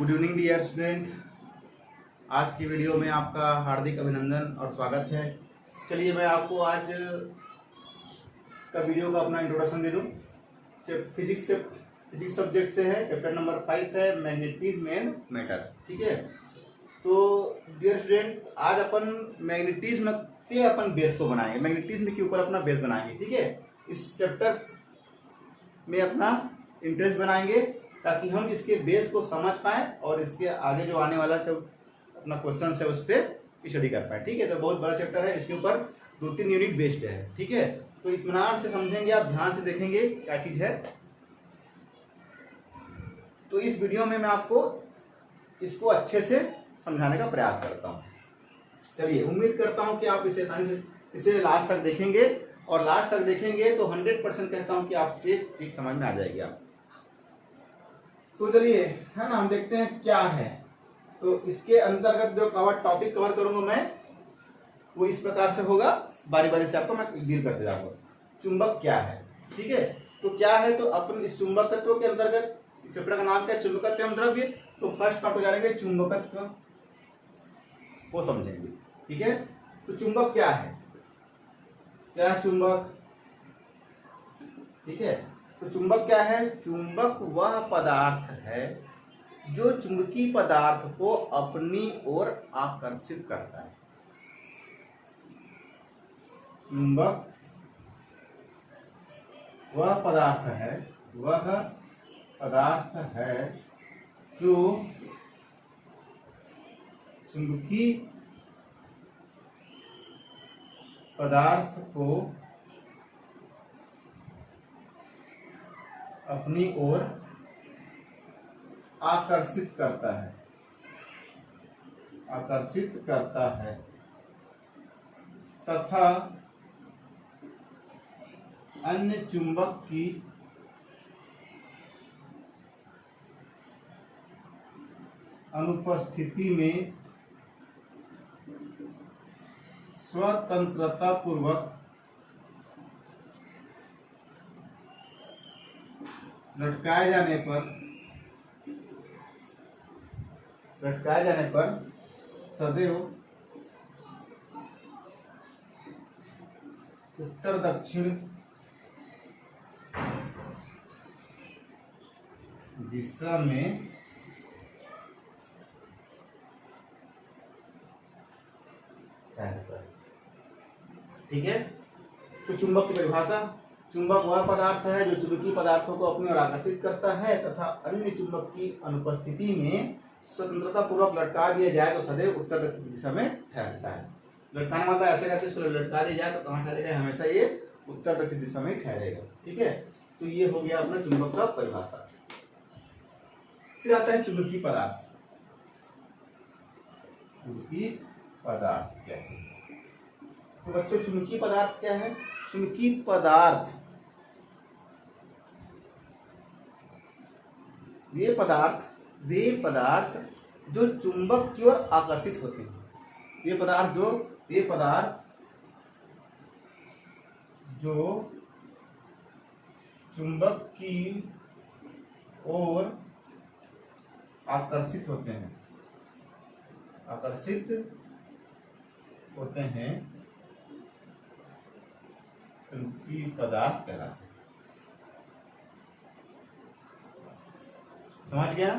Good evening dear student. आज की video में आपका हार्दिक अभिनंदन और स्वागत है। चलिए मैं आपको आज का वीडियो का अपना इंट्रोडक्शन दे दूं। फिजिक्स सब्जेक्ट से है, चैप्टर नंबर 5 है मैग्नेटिज्म एंड मैटर। ठीक है, तो डियर स्टूडेंट्स आज अपन मैग्नेटिज्म के अपन बेस को बनाएंगे, मैग्नेटिज्म के ऊपर अपना बेस बनाएंगे। ठीक है, इस चैप्टर में अपना इंटरेस्ट बनाएंगे ताकि हम इसके बेस को समझ पाएं और इसके आगे जो आने वाला जो अपना क्वेश्चन है उस पर स्टडी कर पाए। ठीक है, तो बहुत बड़ा चैप्टर है, इसके ऊपर 2-3 यूनिट बेस्ड है। ठीक है, तो इत्मीनान से समझेंगे, आप ध्यान से देखेंगे क्या चीज है। तो इस वीडियो में मैं आपको इसको अच्छे से समझाने का प्रयास करता हूँ। चलिए, उम्मीद करता हूँ कि आप इसे आसानी से इसे लास्ट तक देखेंगे और लास्ट तक देखेंगे तो 100% कहता हूँ कि आपसे ठीक समझ में आ जाएगी आप। तो चलिए, है ना, हम देखते हैं क्या है। तो इसके अंतर्गत जो टॉपिक कवर करूंगा मैं वो इस प्रकार से होगा, बारी बारी से आपको मैं डील करते जाऊंगा। चुंबक क्या है, ठीक है, तो क्या है, तो अपन इस चुंबकत्व के अंतर्गत इस चैप्टर का नाम क्या है, चुंबकत्व एवं द्रव्य। तो फर्स्ट पार्ट हो जाएंगे चुंबकत्व को समझेंगे। ठीक है, तो चुंबक क्या है, क्या है चुंबक। ठीक है, तो चुंबक क्या है, चुंबक वह पदार्थ है जो चुंबकीय पदार्थ को अपनी ओर आकर्षित करता है। चुंबक वह पदार्थ है जो चुंबकीय पदार्थ को अपनी ओर आकर्षित करता है तथा अन्य चुंबक की अनुपस्थिति में स्वतंत्रता पूर्वक लटकाए जाने पर सदैव उत्तर दक्षिण दिशा में ठीक है, तो चुंबक की परिभाषा, चुंबक वह पदार्थ है जो चुंबकीय पदार्थों को अपनी ओर आकर्षित करता है तथा अन्य चुंबक की अनुपस्थिति में स्वतंत्रता पूर्वक लटका दिया जाए तो सदैव उत्तर दक्षिण दिशा में ठहरता है। लटकाने मतलब ऐसे करके इसको लटका दिया जाए तो कहाँ ठहरेगा, हमेशा ये उत्तर दक्षिण दिशा में ठहरेगा। ठीक है, तो ये हो गया अपना चुंबक का परिभाषा। फिर आता है चुंबकीय पदार्थ। चुंबकीय पदार्थ क्या है, तो बच्चों चुंबकीय पदार्थ क्या है, चुंबकीय पदार्थ वे पदार्थ जो चुंबक की ओर आकर्षित होते हैं। वे पदार्थ जो चुंबक की ओर आकर्षित होते हैं चुंबकीय पदार्थ कहलाते हैं। समझ गया,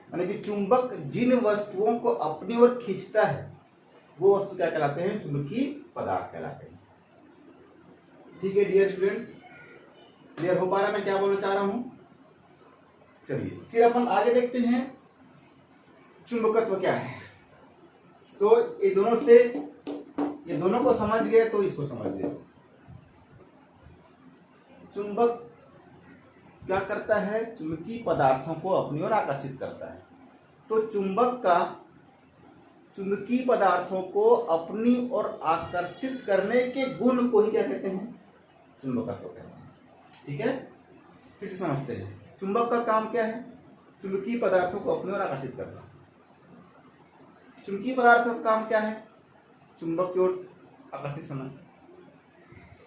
यानी कि चुंबक जिन वस्तुओं को अपनी ओर खींचता है वो वस्तु क्या कहलाते हैं, चुंबकीय पदार्थ कहलाते हैं। ठीक है डियर स्टूडेंट, क्लियर हो पा रहा है मैं क्या बोलना चाह रहा हूं। चलिए फिर अपन आगे देखते हैं चुंबकत्व क्या है। तो ये दोनों को समझ गए तो इसको समझ गए। चुंबक क्या करता है, चुंबकीय पदार्थों को अपनी ओर आकर्षित करता है। तो चुंबक का चुंबकीय पदार्थों को अपनी ओर आकर्षित करने के गुण को ही क्या कहते हैं, चुंबकत्व कहते हैं। ठीक है, फिर से समझते हैं चुंबक का काम क्या है, चुंबकीय पदार्थों को अपनी ओर आकर्षित करना। चुंबकीय पदार्थ का काम क्या है, चुंबक की ओर आकर्षित होना,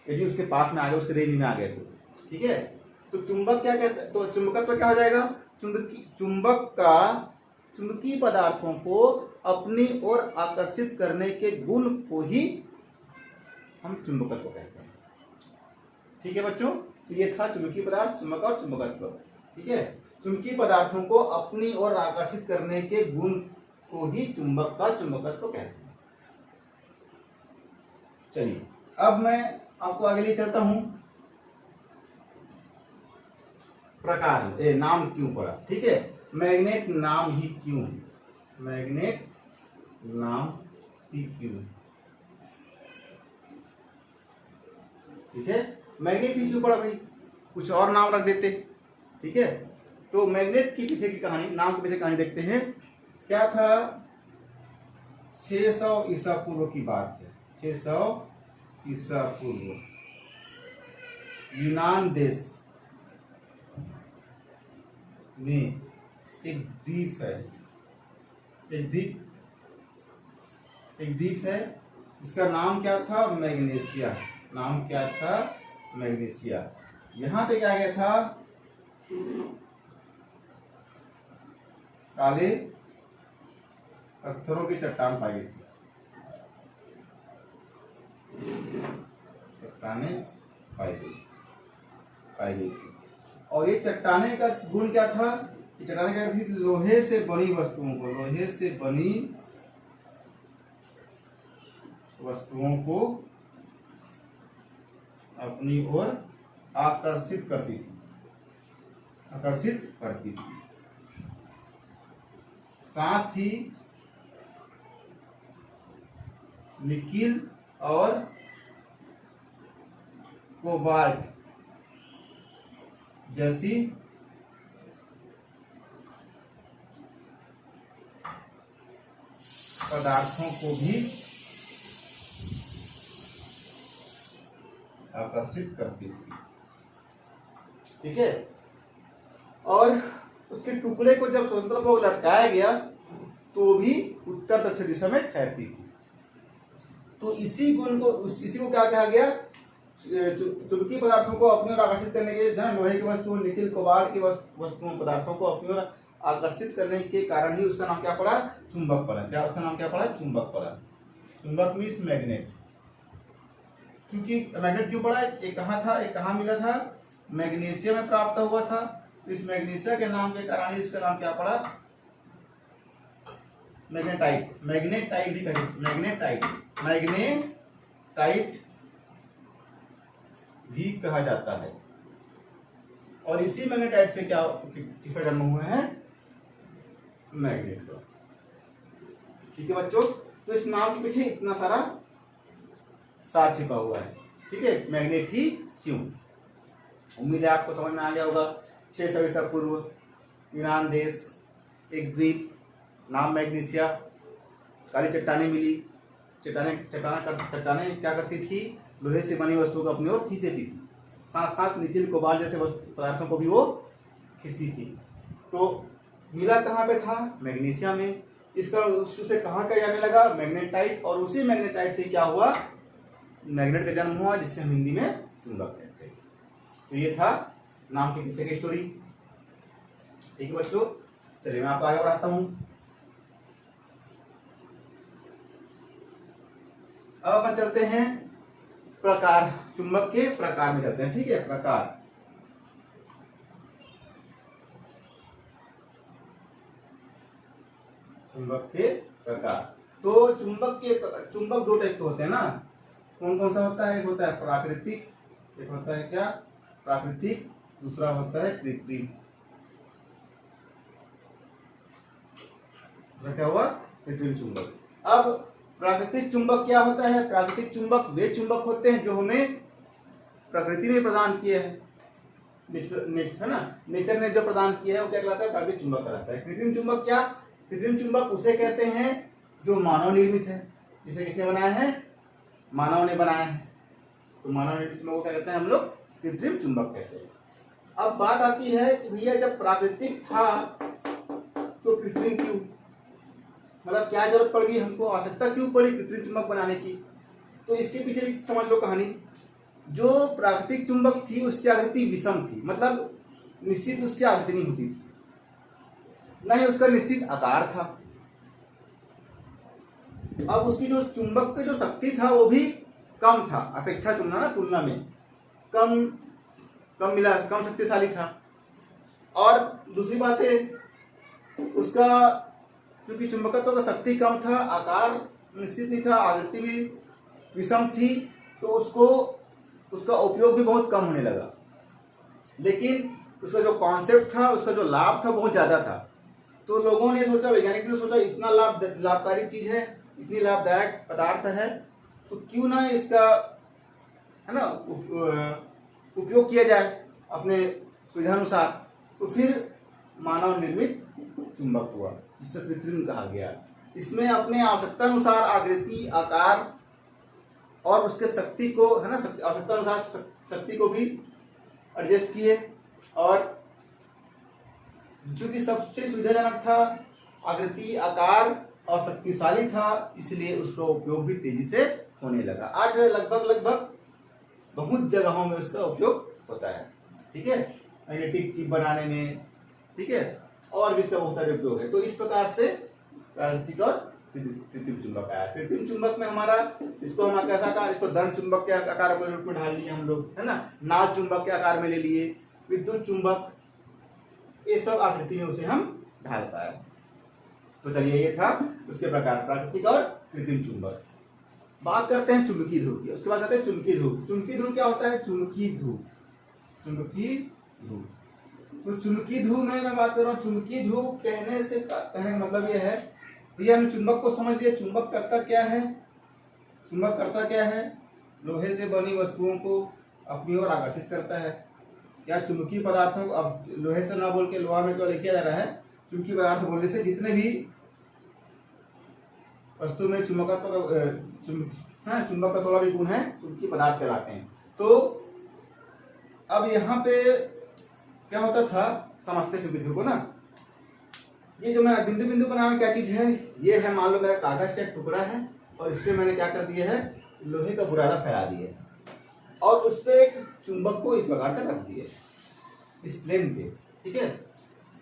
यदि उसके पास में आ गए, उसके रेंज में आ गए तो। ठीक है, तो चुंबक क्या कहते हैं, तो चुंबकत्व क्या हो जाएगा, चुंबक का चुंबकीय पदार्थों को अपनी ओर आकर्षित करने के गुण को ही हम चुंबकत्व कहते हैं। ठीक है बच्चों, तो ये था चुंबकीय पदार्थ, चुंबक और चुंबकत्व। ठीक है, चुंबकीय पदार्थों को अपनी ओर आकर्षित करने के गुण को ही चुंबक का चुंबकत्व कहते हैं। चलिए अब मैं आपको आगे ले चलता हूं। प्रकार नाम क्यों पड़ा? ठीक है, मैग्नेट नाम ही क्यों, मैग्नेट नाम ही क्यों? ठीक है, मैग्नेट ही क्यों पड़ा भाई, कुछ और नाम रख देते। ठीक है, तो मैग्नेट के पीछे की कहानी, नाम के पीछे कहानी देखते हैं। क्या था, 600 ईसा पूर्व की बात है। 600 ईसा पूर्व यूनान देश में एक द्वीप है, एक द्वीप है जिसका नाम क्या था, मैग्नेशिया। नाम क्या था, मैग्नेशिया। यहां पे क्या गया था, काले पत्थरों की चट्टान पाई गई थी, चट्टानें पाई गई थी। और ये चट्टाने का गुण क्या था, ये चट्टाने क्या थी, लोहे से बनी वस्तुओं को अपनी ओर आकर्षित करती थी। साथ ही निकिल और कोबाल्ट जैसी पदार्थों को भी आकर्षित करती थी। ठीक है, और उसके टुकड़े को जब स्वतंत्र को लटकाया गया तो भी उत्तर दक्षिण दिशा में ठहरती थी। तो इसी को क्या कहा गया, चुंबकीय पदार्थों को अपनी ओर आकर्षित करने के, लोहे की वस्तुओं, निकिल कोबाल्ट की वस्तुओं, पदार्थों को अपनी ओर आकर्षित करने के कारण ही उसका नाम क्या पड़ा, चुंबक पड़ा। क्या उसका नाम क्या पड़ा, चुंबक पड़ा। चुंबक मीन्स मैग्नेट। क्योंकि मैग्नेट क्यों पड़ा, एक कहाँ था, एक कहाँ मिला था, मैग्नीशिया में प्राप्त हुआ था। तो इस मैग्नीशिया के नाम के कारण ही इसका नाम क्या पड़ा, मैग्नेटाइट। मैग्नेटाइट भी कहे, मैग्नेटाइट भी कहा जाता है। और इसी मैग्नेटाइट से क्या किसका जन्म हुआ है, मैग्नेट का। ठीक है बच्चों, तो इस नाम के पीछे इतना सारा सार छिपा हुआ है। ठीक है, मैग्नेट ही क्यों। उम्मीद है आपको समझ में आ गया होगा। 600 ईसा पूर्व यूनान देश, एक द्वीप, नाम मैग्नीशिया, काली चट्टानें मिली। चट्टानें क्या करती थी, लोहे से बनी वस्तुओं को अपनी ओर खींच लेती थी। साथ साथ निकिल कोबाल्ट जैसे पदार्थों को भी वो खींचती थी। तो मिला कहाँ पे था, मैग्नीशिया में। इसका उससे कहाँ का जाने लगा, मैग्नेटाइट। और उसी मैग्नेटाइट से क्या हुआ, मैग्नेट का जन्म हुआ, जिससे हम हिंदी में चुंबक कहते हैं। तो ये था नाम के पीछे की स्टोरी। ठीक है बच्चों, चलिए मैं आपको आगे बढ़ाता हूं। अब अपन चलते हैं प्रकार, चुंबक के प्रकार में चलते हैं। ठीक है, प्रकार। चुंबक के प्रकार। तो चुंबक दो टाइप के होते हैं ना, कौन कौन सा होता है, एक होता है प्राकृतिक, एक होता है क्या, प्राकृतिक, दूसरा होता है कृत्रिम। क्या हुआ, कृत्रिम चुंबक। अब प्राकृतिक चुंबक क्या होता है, प्राकृतिक चुंबक वे चुंबक होते हैं जो हमें प्रकृति ने प्रदान किए हैं, है ना, नेचर ने जो प्रदान किया है वो क्या कहलाता है, प्राकृतिक चुंबक कहलाता है। कृत्रिम चुंबक क्या, कृत्रिम चुंबक उसे कहते हैं जो मानव निर्मित है, जिसे किसने बनाया है, मानव ने बनाया है। तो मानव निर्मित चुंबक को क्या कहते हैं हम लोग, कृत्रिम चुंबक कहते हैं। अब बात आती है कि भैया जब प्राकृतिक था तो कृत्रिम क्यों, मतलब क्या जरूरत पड़ गई हमको, आवश्यकता क्यों पड़ी कृत्रिम चुंबक बनाने की। तो इसके पीछे भी समझ लो कहानी। जो प्राकृतिक चुंबक थी उसकी आकृति विषम थी, मतलब निश्चित उसकी आकृति नहीं होती थी। न ही उसका निश्चित आकार था। अब उसकी जो चुंबक की जो शक्ति था वो भी कम था, अपेक्षा तुलना में कम शक्तिशाली था। और दूसरी बात है, उसका चूंकि चुंबकत्व का शक्ति कम था, आकार निश्चित नहीं था, आवृत्ति भी विषम थी, तो उसका उपयोग भी बहुत कम होने लगा। लेकिन उसका जो कॉन्सेप्ट था, उसका जो लाभ था बहुत ज़्यादा था। तो लोगों ने सोचा, वैज्ञानिक ने सोचा, इतना लाभकारी चीज़ है, इतनी लाभदायक पदार्थ है, तो क्यों ना इसका है ना उपयोग किया जाए अपने सुविधानुसार। तो फिर मानव निर्मित चुंबक हुआ, जिसे कृत्रिम कहा गया। इसमें अपने आवश्यकता अनुसार आकृति, आकार और उसके शक्ति को है ना आवश्यकता अनुसार शक्ति को भी एडजस्ट किए। और जो कि सबसे सुविधाजनक था, आकृति, आकार और शक्तिशाली था, इसलिए उसका उपयोग भी तेजी से होने लगा। आज लगभग बहुत जगहों में उसका उपयोग होता है। ठीक है, मैग्नेटिक चिप बनाने में, ठीक है, और भी इसका बहुत सारे उपयोग है। तो इस प्रकार से प्राकृतिक और कृत्रिम चुंबक आया। कृत्रिम चुंबक में हमारा इसको हम कैसा आकार, इसको धन चुंबक के आकार के रूप में ढाल लिए हम लोग, है ना, नाल चुंबक के आकार में ले लिए, विद्युत चुंबक, ये सब आकृति में उसे हम ढाल पाए। तो चलिए, ये था उसके प्रकार, प्राकृतिक और कृत्रिम चुंबक। बात करते हैं चुंबकीय ध्रुव की। उसके बाद कहते हैं चुंबकीय ध्रुव। चुंबकीय ध्रुव क्या होता है? चुंबकीय ध्रुव तो चुंबकीय ध्रुव में मैं बात कर रहा हूँ। चुंबकीय ध्रुव कहने का मतलब यह है, भैया हम चुंबक को समझ लिए। चुंबक करता क्या है? लोहे से बनी वस्तुओं को अपनी ओर आकर्षित करता है, या चुंबकीय पदार्थों को, अब लोहे से ना बोल के लोहा में क्यों लिखा जा रहा है, चुंबकीय पदार्थ बोलने से जितने भी वस्तु में चुंबक का थोड़ा भी गुण है, चुंबकीय पदार्थ कहलाते हैं। तो अब यहाँ पे क्या होता था, समझते चुंबकीय ध्रुव को ना। ये जो मैं बिंदु बिंदु बना क्या चीज है, ये है, मान लो मेरा कागज का एक टुकड़ा है, और इस पे मैंने क्या कर दिया है, लोहे का बुरादा फैला दिया, और उस पे एक चुंबक को इस प्रकार से रख दिए इस प्लेन पे। ठीक है,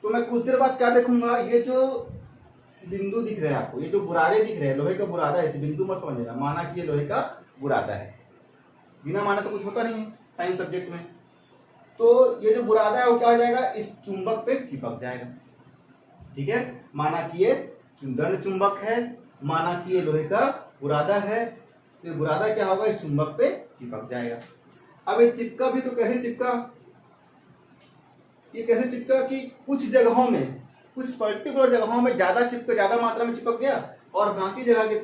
तो मैं कुछ देर बाद क्या देखूंगा, ये जो बिंदु दिख रहे हैं आपको, ये जो बुरादे दिख रहे हैं, लोहे का बुरादा है, इसे बिंदु मत समझना, माना कि ये लोहे का बुरादा है, बिना माना तो कुछ होता नहीं है साइंस सब्जेक्ट में। तो ये जो बुरादा है वो क्या हो जाएगा, इस चुंबक पे चिपक जाएगा। ठीक है, माना कि ये धन चुंबक है, माना कि ये लोहे का बुरादा है, तो ये बुरादा क्या होगा, इस चुंबक पे चिपक जाएगा। अब ये चिपका भी तो कैसे चिपका, ये कैसे चिपका कि कुछ जगहों में, कुछ पर्टिकुलर जगहों में ज्यादा मात्रा में चिपक गया, और बाकी जगह के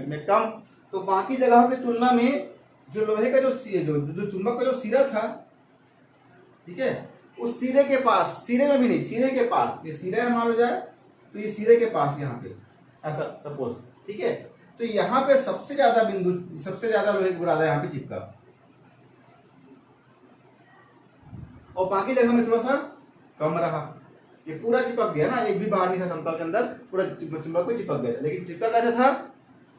में कम। तो बाकी जगहों की तुलना में जो लोहे का जो चुंबक का जो सिरा था, ठीक है, उस सिरे के पास, सिरे में भी नहीं, सिरे के पास, ये सिरा है मान लो जाए, तो ये सिरे के पास यहाँ पे ऐसा सपोज, ठीक है, तो यहाँ पे सबसे ज्यादा लोहे का बुरादा यहाँ पे चिपका, और बाकी जगह में थोड़ा सा कम रहा। ये पूरा चिपक गया ना, एक भी बाहर नहीं था समतल के अंदर, पूरा चुंबक पे चिपक गया। लेकिन चिपका कैसा था,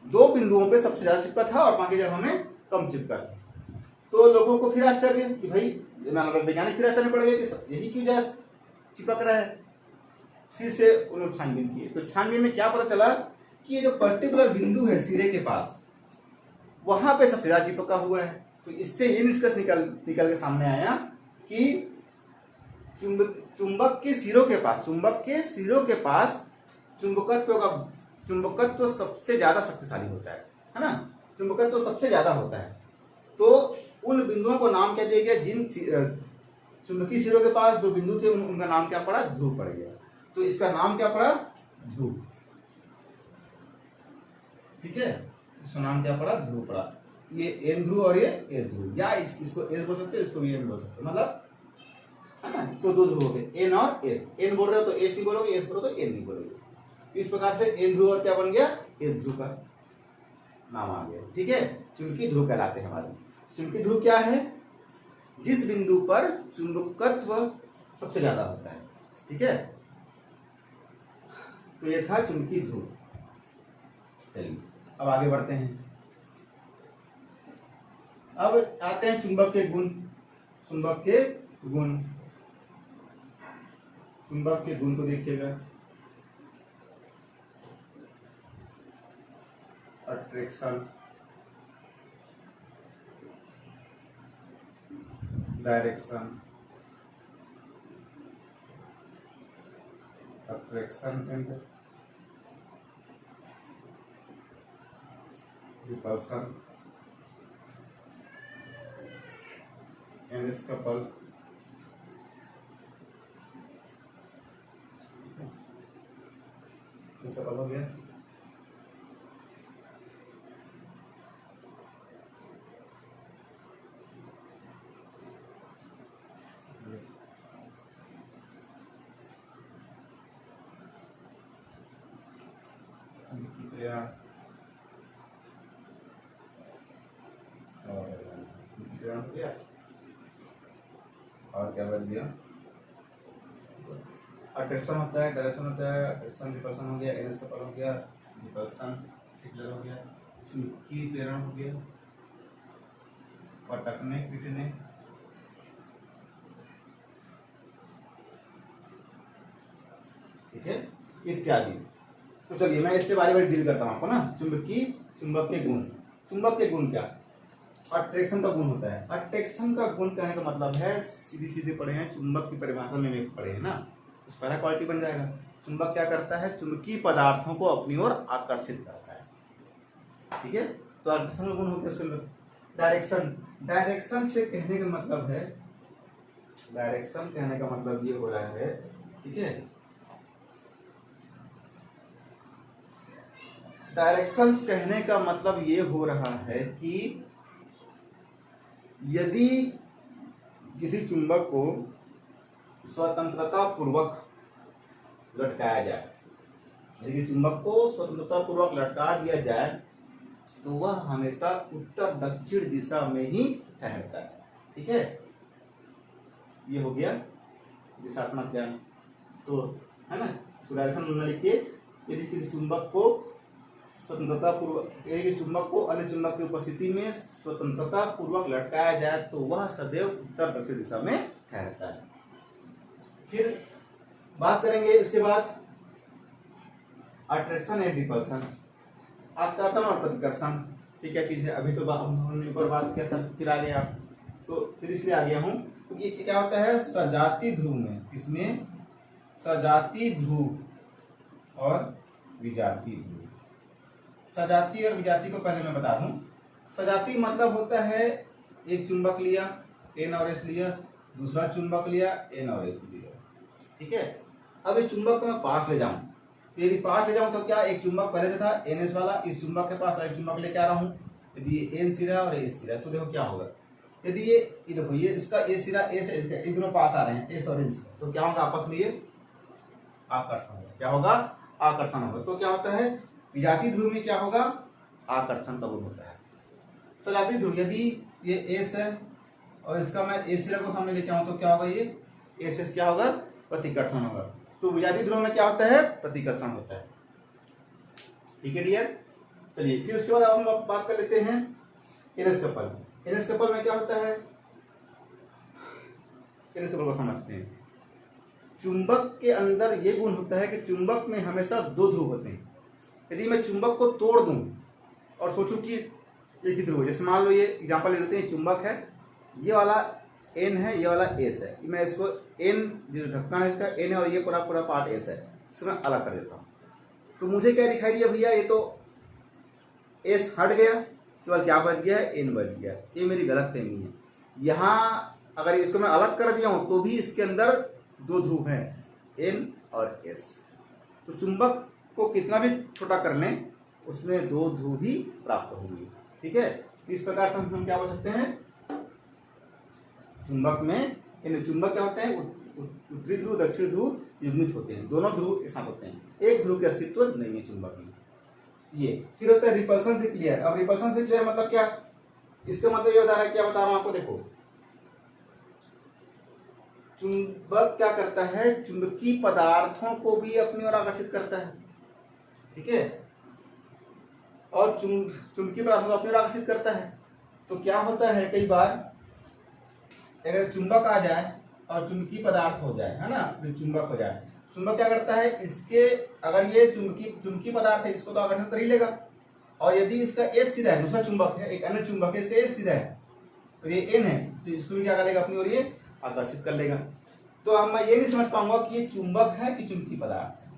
दो बिंदुओं पे सबसे ज्यादा चिपका था, और बाकी जगह में कम चिपका। तो लोगों को फिर आश्चर्य कि भाई, वैज्ञानिक फिर आश्चर्य पड़ गए कि यही क्यों ज्यादा चिपक रहा है। फिर से उन्होंने छानबीन किए, तो छानबीन में क्या पता चला कि ये जो पर्टिकुलर बिंदु है सिरे के पास, वहां पे सबसे ज्यादा चिपका हुआ है। तो इससे ये निष्कर्ष निकल के सामने आया कि चुंबक के सिरों के पास चुंबकत्व सबसे ज्यादा शक्तिशाली होता है ना, चुंबकत्व सबसे ज्यादा होता है। तो उन बिंदुओं को नाम क्या दिया गया, जिन चुंबकीय सिरों के पास जो बिंदु थे उनका नाम क्या पड़ा, ध्रुव पड़ गया। तो इसका नाम क्या पड़ा, ध्रुव। ठीक है, इसका नाम क्या पड़ा, ध्रुव पड़ा। ये एन ध्रुव और ये एस ध्रुव, या इसको एस बोल सकते हो, इसको भी एन बोल सकते हो, मतलब है ना, तो दो ध्रुव हो गए, एन और एस। एन बोल रहे हो तो एस नहीं बोलोगे, एस बोलो तो एन नहीं बोलोगे। इस प्रकार से एन ध्रुव और क्या बन गया, एस ध्रुव का नाम आ गया। ठीक है, चुंबकीय ध्रुव कहलाते हैं हमारे। चुंबकीय ध्रुव क्या है, जिस बिंदु पर चुंबकत्व सबसे ज्यादा होता है। ठीक है, तो ये था चुंबकीय ध्रुव। चलिए अब आगे बढ़ते हैं। अब आते हैं चुंबक के गुण। चुंबक के गुण को देखिएगा। Attraction, direction, attraction and repulsion and couple. Couple हो गया। और क्या बच गया? अट्रैक्शन होता है, डायरेक्शन होता है, अट्रैक्शन रिपल्सन हो गया, एनएस कपल हो गया, रिपल्सन सिग्नल हो गया, चुंबकीय प्रेरण हो गया, पटकने पीटने, ठीक है, इत्यादि। तो चलिए मैं इसके बारे में डील करता हूँ आपको ना। चुंबक के गुण। चुंबक के गुण क्या? अट्रैक्शन का गुण होता है। अट्रैक्शन का गुण कहने का मतलब है, सीधी सीधे पढ़े हैं, चुंबक की परिभाषा में पढ़े हैं ना, तो पहला क्वालिटी बन जाएगा। चुंबक क्या करता है? चुंबकीय पदार्थों को अपनी ओर आकर्षित करता है, ठीक है। तो अट्रैक्शन का गुण होता है उसके अंदर। डायरेक्शन, डायरेक्शन से कहने का मतलब है, डायरेक्शन कहने का मतलब ये हो रहा है, ठीक है, डायरेक्शन कहने का मतलब ये हो रहा है कि यदि किसी चुंबक को स्वतंत्रता पूर्वक लटकाया जाए, यदि चुंबक को स्वतंत्रता पूर्वक लटका दिया जाए तो वह हमेशा उत्तर दक्षिण दिशा में ही ठहरता है, ठीक है। ये हो गया दिशात्मक ज्ञान, तो है ना। डायरेक्शन लिखिए, यदि किसी चुंबक को स्वतंत्रता पूर्वक, एक चुंबक को अन्य चुंबक की उपस्थिति में स्वतंत्रता पूर्वक लटकाया जाए तो वह सदैव उत्तर दक्षिण दिशा में ठहरता है। फिर बात करेंगे इसके बाद अट्रैक्शन एंड रिपल्सन, आकर्षण और प्रतिकर्षण, ठीक है चीज है। अभी तो हमने ऊपर बात किया था, फिर आ गए आप, तो फिर इसलिए आ गया हूँ क्योंकि ये क्या होता है, सजाती ध्रुव में, इसमें सजाती ध्रुव और विजाती ध्रुव। सजाती और विजाती को पहले मैं बता दूं। सजाती मतलब होता है, एक चुंबक लिया, एन और एस लिया, दूसरा चुंबक लिया, एन और एस लिया, ठीक है। अब इस चुंबक को मैं पास ले जाऊं, तो यदि पास ले जाऊं तो क्या, एक चुंबक पहले से था एन एस वाला, इस चुंबक के पास एक चुंबक लेके आ रहा हूं, यदि ये एन सिरा और एस सिरा, तो देखो क्या होगा, यदि ये देखो ये इसका ए सिरा एस है, इसका ये दोनों पास आ रहे हैं, एस और एन सिरा, तो क्या होगा आपस में ये आकर्षण होगा। क्या होगा? आकर्षण होगा। तो क्या होता है, विजातीय ध्रुव में क्या होगा, आकर्षण का गुण होता है। सजातीय ध्रुव, यदि ये एस है और इसका मैं एस सिरा को सामने लेके आऊं तो क्या होगा, ये एस एस क्या होगा, प्रतिकर्षण होगा। तो विजातीय ध्रुव में क्या होता है, प्रतिकर्षण होता है, ठीक है डियर। चलिए फिर उसके बाद हम बात कर लेते हैं एनएस कपल। एनएस कपल में क्या होता है, एनएस कपल को समझते हैं। चुंबक के अंदर ये गुण होता है कि चुंबक में हमेशा दो ध्रुव होते हैं। यदि मैं चुंबक को तोड़ दूं और सोचूं कि एक ही ध्रुव है, जैसे मान लो ये एग्जांपल ले लेते हैं, चुंबक है, ये वाला एन है, ये वाला एस है, मैं इसको एन जो ढक्कन है इसका एन है और ये पूरा पूरा पार्ट एस है, इसको मैं अलग कर देता हूँ, तो मुझे क्या दिखाई दिया भैया, ये तो एस हट गया, केवल क्या बच गया है, एन बच गया। ये मेरी गलत फहमी है। यहाँ अगर इसको मैं अलग कर दिया हूँ तो भी इसके अंदर दो ध्रुव हैं, एन और एस। तो चुंबक को कितना भी छोटा कर लें उसमें दो ध्रुव ही प्राप्त होंगे, ठीक है। इस प्रकार से हम क्या बोल सकते हैं, चुंबक में चुंबक क्या होते हैं, उत्तरी ध्रुव दक्षिण ध्रुव युग्मित होते हैं, दोनों ध्रुव एक साथ होते हैं, एक ध्रुव के अस्तित्व नहीं है चुंबक में। ये फिर होता है रिपल्सन से क्लियर। अब रिपल्सन से क्लियर मतलब क्या, इसका मतलब ये बता रहा है, क्या बता रहा हूं आपको, देखो चुंबक क्या करता है, चुंबकीय पदार्थों को भी अपनी ओर आकर्षित करता है, ठीक है, और चुंबकीय पदार्थों को अपनी ओर आकर्षित करता है। तो क्या होता है, कई बार अगर चुंबक आ जाए और चुंबकीय पदार्थ हो जाए, है ना, चुंबक हो जाए, चुंबक क्या करता है, इसके अगर ये चुंबकीय पदार्थ है इसको तो आकर्षण कर ही लेगा, और यदि इसका एस सिरा है, दूसरा चुंबक है, एक अन्य चुंबक है, इसका एस सिरा है और ये एन है, तो इसको भी क्या कर लेगा अपनी ओर ये आकर्षित कर लेगा। तो अब मैं ये नहीं समझ पाऊंगा कि ये चुंबक है कि चुंबकीय पदार्थ है।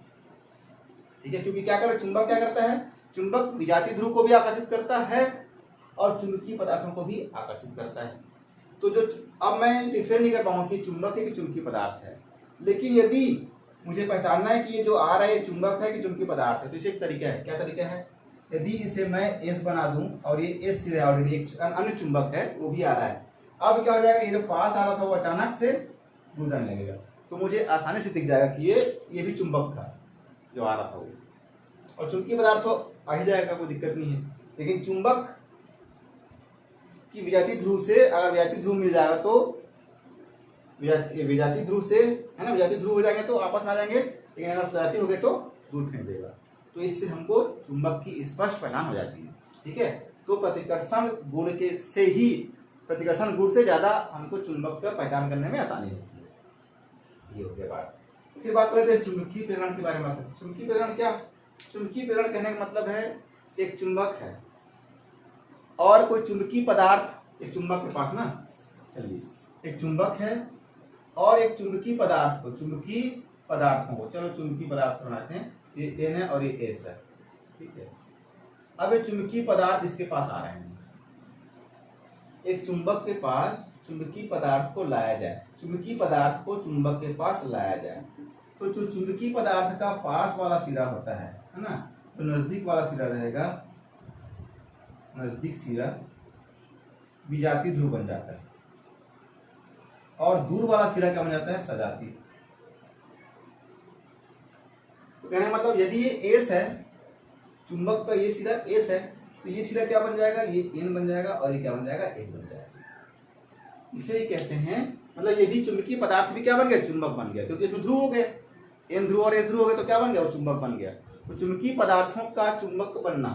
ठीक है, क्योंकि क्या कर चुंबक क्या करता है, चुंबक विजातीय ध्रुव को भी आकर्षित करता है और चुंबकीय पदार्थों को भी आकर्षित करता है। तो जो अब मैं डिफरेंट नहीं कर पाऊंगा कि चुंबक है कि चुंबकीय पदार्थ है, लेकिन यदि मुझे पहचानना है कि ये जो आ रहा है ये चुंबक है कि चुंबकीय पदार्थ है, तो इसे एक तरीका है। क्या तरीका है, यदि इसे मैं एस बना दूं और ये एस सिरा ऑलरेडी एक अन्य चुंबक है वो भी आ रहा है, अब क्या हो जाएगा, ये जो पास आ रहा था वो अचानक से दूर जाने लगेगा, तो मुझे आसानी से दिख जाएगा कि ये भी चुंबक था जो आ रहा था वो, और चुंबकीय पदार्थ तो आ ही जाएगा, कोई दिक्कत नहीं है। लेकिन चुंबक की विजातीय ध्रुव से अगर विजातीय ध्रुव मिल जाएगा तो विजातीय ध्रुव से है ना, विजातीय ध्रुव हो जाएंगे तो आपस में आ जाएंगे, लेकिन अगर सजातीय हो गए तो दूर फेंक देगा। तो इससे हमको चुंबक की स्पष्ट पहचान हो जाती है। ठीक है, तो प्रतिकर्षण गुण के से ही, प्रतिकर्षण गुण से ज्यादा हमको चुंबक का पहचान करने में आसानी होती है। ये हो गया बात। फिर बात करते हैं चुंबकीय प्रेरण के बारे में। चुंबकीय प्रेरण क्या, चुंबकीय प्रेरण कहने का मतलब है एक चुंबक है और कोई चुंबकीय पदार्थ, एक चुंबक के पास ना, चलिए एक चुंबक है और एक चुंबकीय पदार्थ को, चुंबकीय पदार्थों को, चलो चुंबकीय पदार्थ बनाते हैं, ये एन है और ये एस है। ठीक है, अब ये चुंबकीय पदार्थ इसके पास आ रहे हैं, एक चुंबक के पास चुंबकीय पदार्थ को लाया जाए, चुंबकीय पदार्थ को चुंबक के पास लाया जाए, तो जो चुंबकीय पदार्थ का पास वाला सिरा होता है ना, तो नजदीक वाला सिरा रहेगा, नजदीक सिरा विजातीय ध्रुव बन जाता है और दूर वाला सिरा क्या बन जाता है, सजातीय। तो कहने का मतलब यदि ये एस है, चुंबक का ये सिरा एस है, तो ये सिरा क्या बन जाएगा, ये एन बन जाएगा और ये क्या बन जाएगा, एस बन जाएगा। इसे ही कहते हैं, मतलब ये भी चुंबकीय पदार्थ भी क्या बन गया, चुंबक बन गया, क्योंकि इसमें ध्रुव हो गए, एन ध्रुव और एस ध्रुव हो गए, तो क्या बन गया, वो चुंबक बन गया। तो चुंबकीय पदार्थों का चुंबक बनना,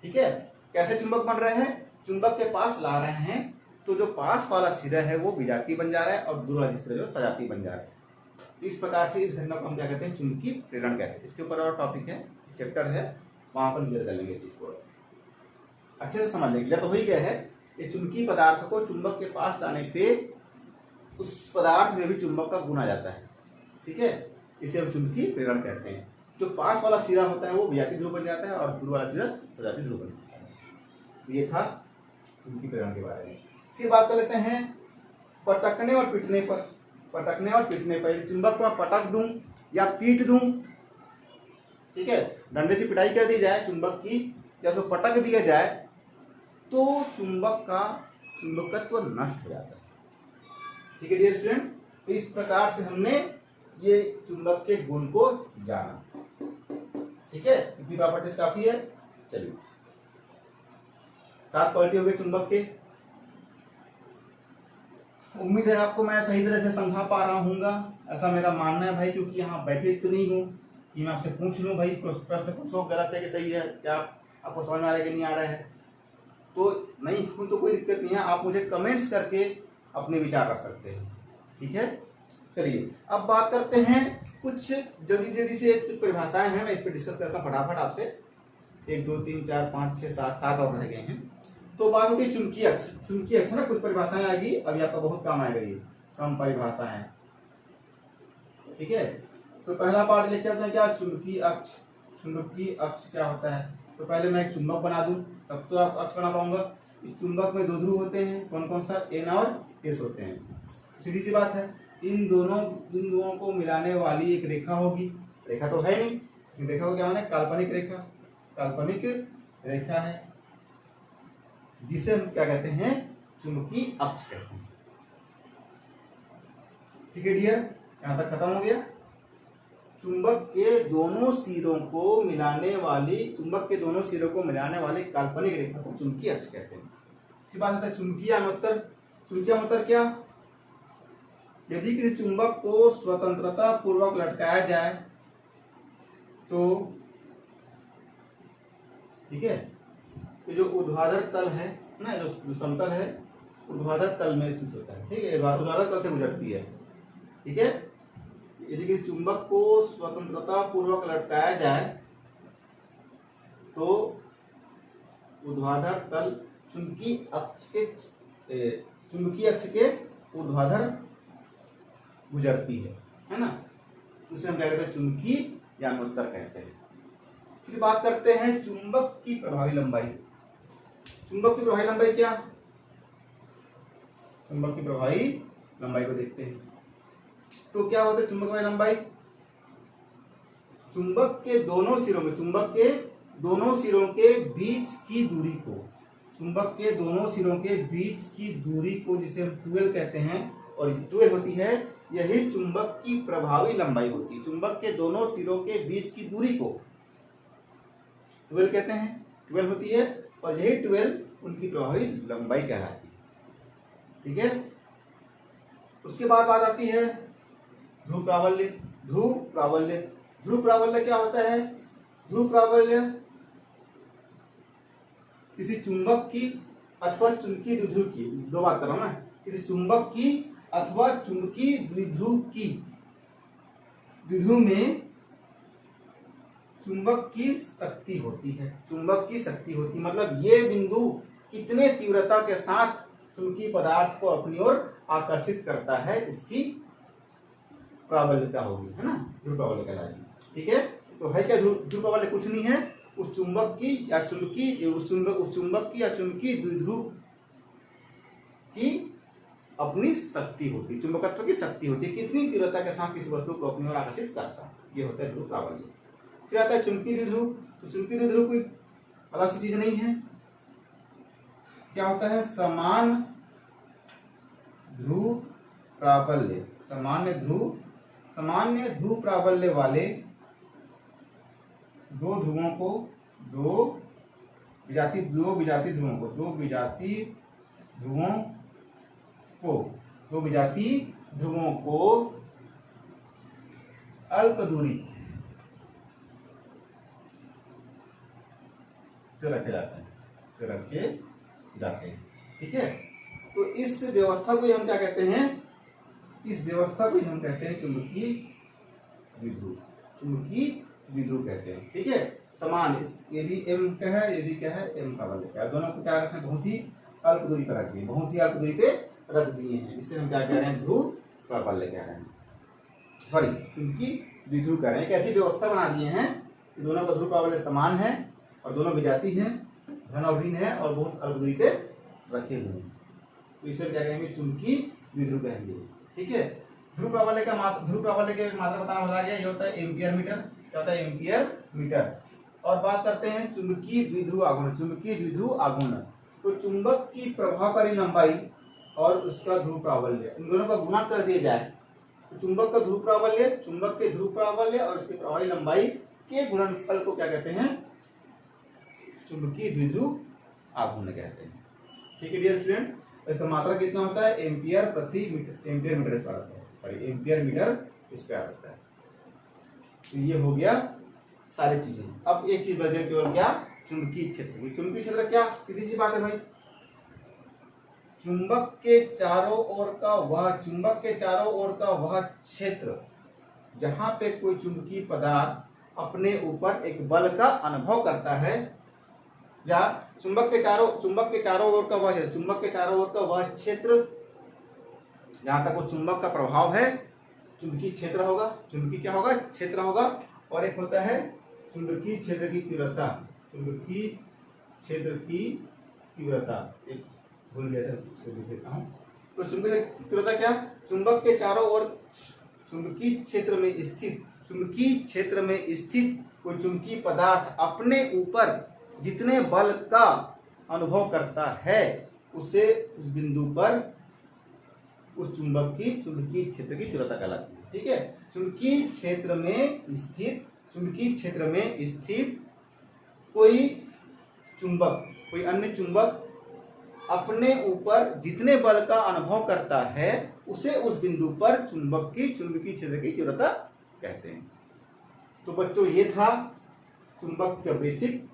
ठीक है, कैसे चुंबक बन रहे हैं, चुंबक के पास ला रहे हैं, तो जो पास वाला सिरा है वो विजातीय बन जा रहा है और दूर वाला सिरा जो सजातीय बन जा रहा है। इस प्रकार से इस घटना को हम क्या कहते हैं, चुंबकीय प्रेरण कहते हैं। इसके ऊपर और टॉपिक है, चैप्टर है, वहां पर क्लियर कर लेंगे इस चीज को, अच्छे से समझ लेंगे। क्लियर तो हो ही गया है। ये चुंबकीय पदार्थ को चुंबक के पास लाने पे उस पदार्थ में भी चुंबक का गुण आ जाता है। ठीक है, इसे हम चुंबकीय प्रेरण कहते हैं। जो पास वाला सिरा होता है वो विजातीय ध्रुव बन जाता है और दूर वाला सिरा सजातीय ध्रुव बन जाता है। ये था चुंबकीय प्रेरण के बारे में। फिर बात कर लेते हैं पटकने और पीटने पर। पटकने और पीटने पर, चुंबक को मैं पटक दूं या पीट दूं, ठीक है, डंडे से पिटाई कर दी जाए चुंबक की या उसको पटक दिया जाए, तो चुंबक का चुंबकत्व नष्ट हो जाता है। ठीक है डियर स्टूडेंट, तो इस प्रकार से हमने ये चुंबक के गुण को जाना। ठीक है, इतनी प्रॉपर्टीज काफी है। चलिए, 7 क्वालिटी हो गए चुंबक के। उम्मीद है आपको मैं सही तरह से समझा पा रहा हूँगा, ऐसा मेरा मानना है भाई, क्योंकि यहाँ बैठे तो नहीं हूँ कि मैं आपसे पूछ लूँ भाई प्रश्न पूछो गलत है कि सही है, क्या आपको समझ में आ रहा है कि नहीं आ रहा है। तो नहीं हूँ तो कोई दिक्कत नहीं है, आप मुझे कमेंट्स करके अपने विचार रख सकते हैं। ठीक है, चलिए अब बात करते हैं कुछ जल्दी जल्दी से कुछ परिभाषाएं हैं, मैं इस पर डिस्कस करता हूँ फटाफट आपसे। 1 2 3 4 5 6 7 और रह गए हैं। तो बात होगी चुंबकीय अक्ष। चुंबकीय अक्ष ना कुछ परिभाषाएं आएगी, अभी आपका बहुत काम आएगा ये सम परिभाषाएं। ठीक है, तो पहला पार्ट ले चलते हैं, क्या चुंबकीय अक्ष। चुंबकीय अक्ष क्या होता है, तो पहले मैं एक चुंबक बना दूं तब तो आप अक्ष बना पाऊंगा। इस चुंबक में 2 ध्रुव होते हैं, कौन कौन सा, एन और एस होते हैं। सीधी सी बात है, इन दोनों बिंदुओं को मिलाने वाली एक रेखा होगी। रेखा तो है नहीं, रेखा को क्या माने, काल्पनिक रेखा। काल्पनिक रेखा है जिसे हम क्या कहते हैं, चुंबकीय अक्ष कहते हैं। ठीक है डियर, यहां तक खत्म हो गया। चुंबक के दोनों सिरों को मिलाने वाली, चुंबक के दोनों सिरों को मिलाने वाली काल्पनिक रेखा को चुंबकीय अक्ष कहते हैं। फिर बात आता है चुंबकीय अमोत्तर। चुंबकीय अमोत्तर क्या, यदि किसी चुंबक को स्वतंत्रता पूर्वक लटकाया जाए तो, ठीक है, ये जो ऊर्ध्वाधर तल है ना, जो समतल है ऊर्ध्वाधर तल में स्थित होता है। ठीक है, ऊर्ध्वाधर तल से गुजरती है। ठीक है, यदि किसी चुंबक को स्वतंत्रता पूर्वक लटकाया जाए तो ऊर्ध्वाधर तल चुंबकीय अक्ष के ऊर्ध्वाधर गुजरती है ना, उसे हम क्या कहते हैं, चुंबकीय यानोत्तर कहते हैं। फिर बात करते हैं चुंबक की प्रभावी लंबाई। चुंबक की प्रभावी लंबाई क्या, चुंबक की प्रभावी लंबाई को देखते हैं। तो क्या होता है चुंबक की प्रभावी लंबाई, चुंबक के दोनों सिरों में, चुंबक के दोनों सिरों के बीच की दूरी को, चुंबक के दोनों सिरों के बीच की दूरी को जिसे हम ट्वेल कहते हैं, और ट्वेल होती है, यही चुंबक की प्रभावी लंबाई होती है। चुंबक के दोनों सिरों के बीच की दूरी को ट्वेल कहते हैं, ट्वेल होती है, और यही ट्वेल उनकी प्रभावी लंबाई कहलाती है। ठीक है, उसके बाद बात आती है ध्रुव प्राबल्य। ध्रुव प्राबल्य, ध्रुव प्राबल्य क्या होता है, ध्रुव प्राबल्य किसी चुंबक की अथवा चुंबकीय द्विध्रुव की, दो बात कर रहा हूं ना, किसी चुंबक की अथवा चुंबकीय द्विध्रुव की, द्विध्रुव में चुंबक की शक्ति होती है, चुंबक की शक्ति होती, मतलब ये बिंदु कितने तीव्रता के साथ चुंबकीय पदार्थ को अपनी ओर आकर्षित करता है, इसकी प्राबल्यता होगी, है ना, ध्रुव प्राबल्य कहलाएगी। ठीक है, तो है क्या ध्रुव प्राबल्य, कुछ नहीं है, उस चुंबक की या चुंबकीय, उस चुंबक की या चुंबकीय द्विध्रुव की अपनी शक्ति होती है, चुंबकत्व की शक्ति होती है, कितनी तीव्रता के साथ किसी वस्तु को अपनी ओर आकर्षित करता है, ये होता है ध्रुव प्राबल्य। फिर आता है चुंबकीय द्विध्रुव। तो चुंबकीय द्विध्रुव कोई अलग सी चीज नहीं है, क्या होता है, समान ध्रुव प्राबल्य, सामान्य ध्रुव प्राबल्य वाले दो विजातीय ध्रुवों को अल्प दूरी पे रखे जाते हैं। ठीक है, तो इस व्यवस्था को हम क्या कहते हैं, इस व्यवस्था को हम कहते हैं चुंबकीय द्विध्रुव कहते हैं। ठीक है, समान, ये भी एम क्या है, ये भी क्या है, एम प्राबल्य का है, दोनों को क्या रखें, बहुत ही अल्प दूरी पर रख दिए, बहुत ही अल्प दूरी पे रख दिए हैं, इससे हम क्या कह रहे हैं, ध्रुव प्राबल्य कह रहे हैं, सॉरी चुंबकीय द्विध्रुव कह रहे हैं। एक ऐसी व्यवस्था बना दिए हैं कि दोनों का ध्रुव प्राबल्य समान है और दोनों विजातीय हैं, धन और ऋण है, और बहुत अल्प दूरी पे रखे हुए हैं, तो इसे क्या कहेंगे, चुंबकीय द्विध्रुव कहेंगे। ठीक है, ध्रुव प्राबल्य के मात्रा बताना भुला गया, ये होता है एम्पियर मीटर, क्या होता है, एम्पियर मीटर। और बात करते हैं चुंबकीय द्विध्रुव आघूर्ण। चुंबकीय द्विध्रुव आघूर्ण, तो चुंबक की प्रभावकारी लंबाई और उसका ध्रुव प्राबल्य, इन दोनों का गुणा कर दिया जाए तो चुंबक का ध्रुव प्राबल्य, चुंबक के ध्रुव प्राबल्य और उसकी प्रभावी लंबाई के गुणनफल को क्या कहते हैं, चुंबकीय द्विध्रुव आघूर्ण कहते हैं। ठीक है डियर स्टूडेंट, इसका मात्रा कितना होता है, एम्पियर मीटर स्क्वायर होता है, एम्पियर मीटर स्क्वायर होता है। तो ये हो गया सारी चीजें। अब एक चीज बचे केवल क्या, चुंबकीय क्षेत्र। चुंबकीय क्षेत्र क्या, सीधी सी बात है भाई, चुंबक के चारों ओर का वह क्षेत्र जहां पे कोई चुंबकीय पदार्थ अपने ऊपर एक बल का अनुभव करता है, या चुंबक के चारों ओर का वह क्षेत्र जहां तक उस चुंबक का प्रभाव है, चुंबकीय क्षेत्र होगा, चुंबकीय क्या होगा, क्षेत्र होगा। और एक होता है चुंबकीय क्षेत्र की तीव्रता, चुंबकीय क्षेत्र की तीव्रता, एक भूल गया था, लिख देता हूं। तो चुंबकीय तीव्रता क्या, चुंबक के चारों ओर चुंबकीय क्षेत्र में स्थित कोई चुंबकीय पदार्थ अपने ऊपर जितने बल का अनुभव करता है, उसे उस बिंदु पर उस चुंबक की चुंबकीय क्षेत्र की तीव्रता कहलाती है। ठीक है, चुंबकीय क्षेत्र में स्थित कोई अन्य चुंबक अपने ऊपर जितने बल का अनुभव करता है, उसे उस बिंदु पर चुंबक की चुंबकीय क्षेत्र की तीव्रता कहते हैं। तो बच्चों, ये था चुंबक का बेसिक,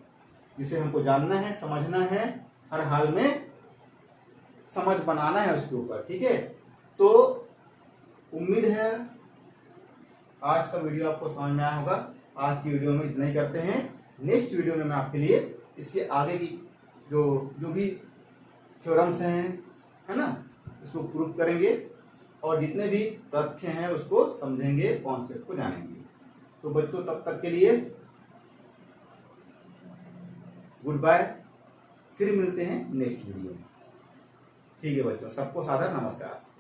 जिसे हमको जानना है, समझना है, हर हाल में समझ बनाना है उसके ऊपर। ठीक है, तो उम्मीद है आज का वीडियो आपको समझ में आया होगा। आज की वीडियो में इतना ही करते हैं। नेक्स्ट वीडियो में मैं आपके लिए इसके आगे की जो जो भी थ्योरम्स हैं, है ना, इसको प्रूव करेंगे और जितने भी तथ्य हैं उसको समझेंगे, कॉन्सेप्ट को जानेंगे। तो बच्चों तब तक के लिए गुड बाय, फिर मिलते हैं नेक्स्ट वीडियो में। ठीक है बच्चों, सबको सादर नमस्कार।